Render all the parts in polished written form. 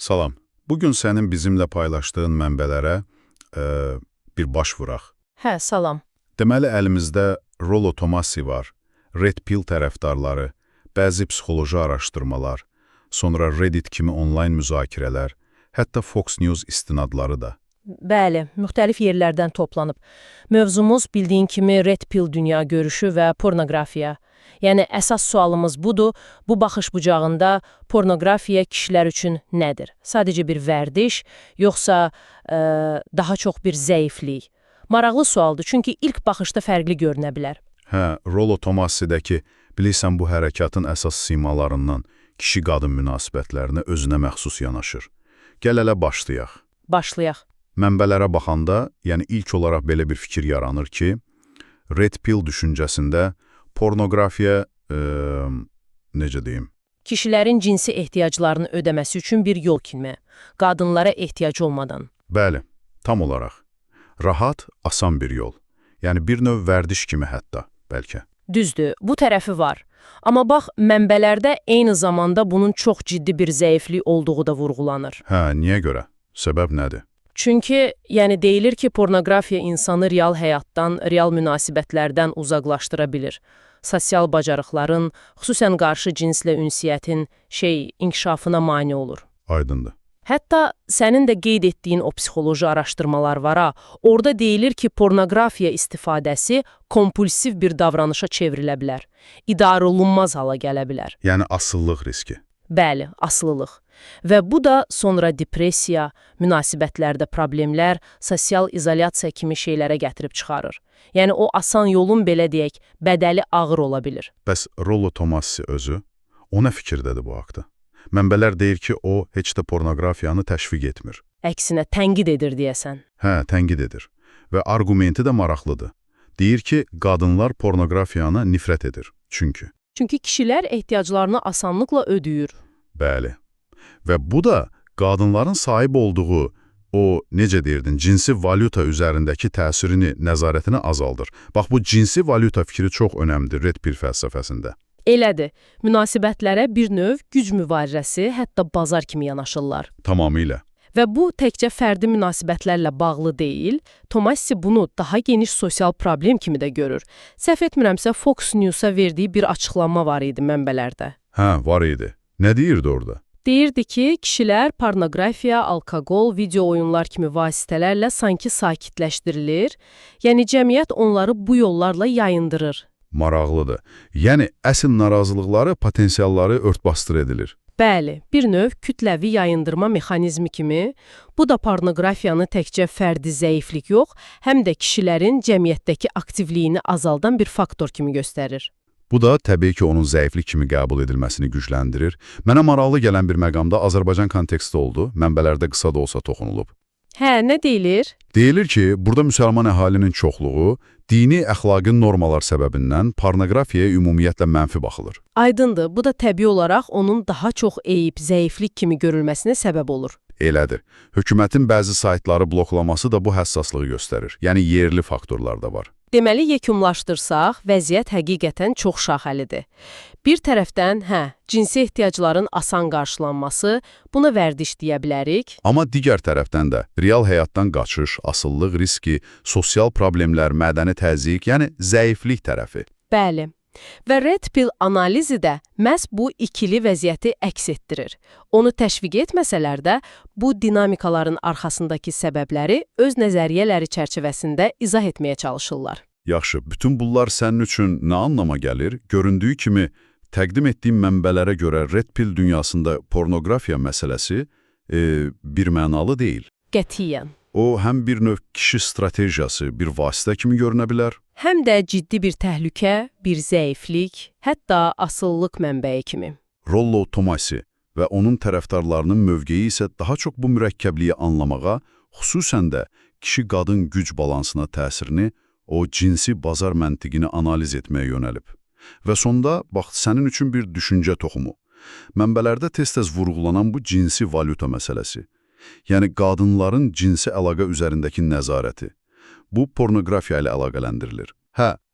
Salam. Bugün sənin bizimlə paylaşdığın mənbələrə bir baş vuraq. Hə, salam. Deməli, əlimizdə Rollo Tomassi var, Red Pill tərəfdarları, bəzi psixoloji araşdırmalar, sonra Reddit kimi onlayn müzakirələr, hətta Fox News istinadları da. Bəli, müxtəlif yerlərdən toplanıb. Mövzumuz bildiyin kimi Red Pill dünya görüşü və pornografiya. Yəni, əsas sualımız budur, bu baxış bucağında pornografiya kişilər üçün nədir? Sadəcə bir vərdiş, yoxsa daha çox bir zəiflik? Maraqlı sualdır, çünki ilk baxışda fərqli görünə bilər. Hə, Rollo Tomassidəki, bilirsən bu hərəkatın əsas simalarından kişi-qadın münasibətlərinə özünə məxsus yanaşır. Gəl elə başlayaq. Başlayaq. Mənbələrə baxanda, yəni ilk olaraq belə bir fikir yaranır ki, Red Pill düşüncəsində pornografiya, necə deyim? Kişilərin cinsi ehtiyaclarını ödəməsi üçün bir yol kimi, qadınlara ehtiyac olmadan. Bəli, tam olaraq. Rahat, asan bir yol. Yəni bir növ vərdiş kimi hətta, bəlkə. Düzdür, bu tərəfi var. Amma bax, mənbələrdə eyni zamanda bunun çox ciddi bir zəiflik olduğu da vurğulanır. Hə, niyə görə? Səbəb nədir? Çünki, yəni deyilir ki, pornografiya insanı real həyatdan, real münasibətlərdən uzaqlaşdıra bilir. Sosial bacarıqların, xüsusən qarşı cinslə ünsiyyətin inkişafına mane olur. Aydındır. Hətta sənin də qeyd etdiyin o psixoloji araşdırmalar var ha, orada deyilir ki, pornografiya istifadəsi kompulsiv bir davranışa çevrilə bilər, idarə olunmaz hala gələ bilər. Yəni asıllıq riski. Bəli, asılılıq. Və bu da sonra depressiya, münasibətlərdə problemlər, sosial izolyasiya kimi şeylərə gətirib çıxarır. Yəni o asan yolun belə deyək, bədəli ağır ola bilir. Bəs Rollo Tomassi özü, o nə fikirdədir bu haqda? Mənbələr deyir ki, o heç də pornografiyanı təşviq etmir. Əksinə, tənqid edir deyəsən. Hə, tənqid edir. Və argumenti də maraqlıdır. Deyir ki, qadınlar pornografiyanı nifrət edir. Çünki kişilər ehtiyaclarını asanlıqla ödəyir. Bəli. Və bu da qadınların sahib olduğu o, necə deyirdin, cinsi valyuta üzərindəki təsirini, nəzarətini azaldır. Bax, bu cinsi valyuta fikri çox önəmlidir Red Pill fəlsəfəsində. Elədir. Münasibətlərə bir növ güc mübarizəsi, hətta bazar kimi yanaşırlar. Tamamilə. Və bu təkcə fərdi münasibətlərlə bağlı deyil, Tomassi bunu daha geniş sosial problem kimi də görür. Səhv etmirəmsə, Fox News-a verdiyi bir açıqlama var idi mənbələrdə. Hə, var idi. Nə deyirdi orada? Deyirdi ki, kişilər pornografiya, alkoqol, video oyunlar kimi vasitələrlə sanki sakitləşdirilir, yəni cəmiyyət onları bu yollarla yayındırır. Maraqlıdır. Yəni, əsl narazılıqları, potensialları örtbasdır edilir. Bəli, bir növ kütləvi yayındırma mexanizmi kimi, bu da pornografiyanı təkcə fərdi zəiflik yox, həm də kişilərin cəmiyyətdəki aktivliyini azaldan bir faktor kimi göstərir. Bu da təbii ki, onun zəiflik kimi qəbul edilməsini gücləndirir. Mənə maraqlı gələn bir məqamda Azərbaycan konteksti oldu, mənbələrdə qısa da olsa toxunulub. Hə, nə deyilir? Deyilir ki, burada müsəlman əhalinin çoxluğu dini əxlaqi normalar səbəbindən pornoqrafiyaya ümumiyyətlə mənfi baxılır. Aydındır, bu da təbii olaraq onun daha çox eyib, zəiflik kimi görülməsinə səbəb olur. Elədir. Hökumətin bəzi saytları bloklaması da bu həssaslığı göstərir. Yəni yerli faktorlar da var. Deməli, yekunlaşdırsaq, vəziyyət həqiqətən çox şaxəlidir. Bir tərəfdən, cinsi ehtiyacların asan qarşılanması, buna vərdiş deyə bilərik. Amma digər tərəfdən də real həyatdan qaçış, asıllıq riski, sosial problemlər, mədəni təzyiq, yəni zəiflik tərəfi. Bəli. Və Red Pill analizi də məhz bu ikili vəziyyəti əks etdirir. Onu təşviq etməsələr də, bu dinamikaların arxasındakı səbəbləri öz nəzəriyyələri çərçivəsində izah etməyə çalışırlar. Yaxşı, bütün bunlar sənin üçün nə anlama gəlir? Göründüyü kimi, təqdim etdiyim mənbələrə görə Red Pill dünyasında pornografiya məsələsi bir mənalı deyil. Qətiyyən. O, həm bir növ kişi stratejiyası, bir vasitə kimi görünə bilər, həm də ciddi bir təhlükə, bir zəiflik, hətta asıllıq mənbəyi kimi. Rollo Tomassi və onun tərəfdarlarının mövqeyi isə daha çox bu mürəkkəbliyi anlamağa, xüsusən də kişi-qadın güc balansına təsirini, o cinsi bazar məntiqini analiz etməyə yönəlib. Və sonda, bax, sənin üçün bir düşüncə toxumu. Mənbələrdə tez-tez vurğulanan bu cinsi valyuta məsələsi. Yəni, qadınların cinsi əlaqə üzərindəki nəzarəti. Bu, pornografiya ilə əlaqələndirilir.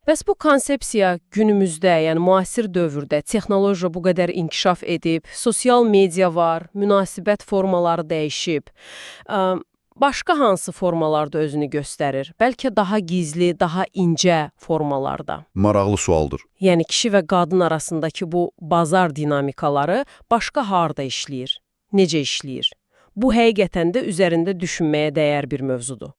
Bəs bu konsepsiya günümüzdə, yəni müasir dövrdə texnologiya bu qədər inkişaf edib, sosial media var, münasibət formaları dəyişib. Başqa hansı formalarda özünü göstərir? Bəlkə daha gizli, daha incə formalarda. Maraqlı sualdır. Yəni kişi və qadın arasındakı bu bazar dinamikaları başqa harda işləyir? Necə işləyir? Bu həqiqətən də üzərində düşünməyə dəyər bir mövzudur.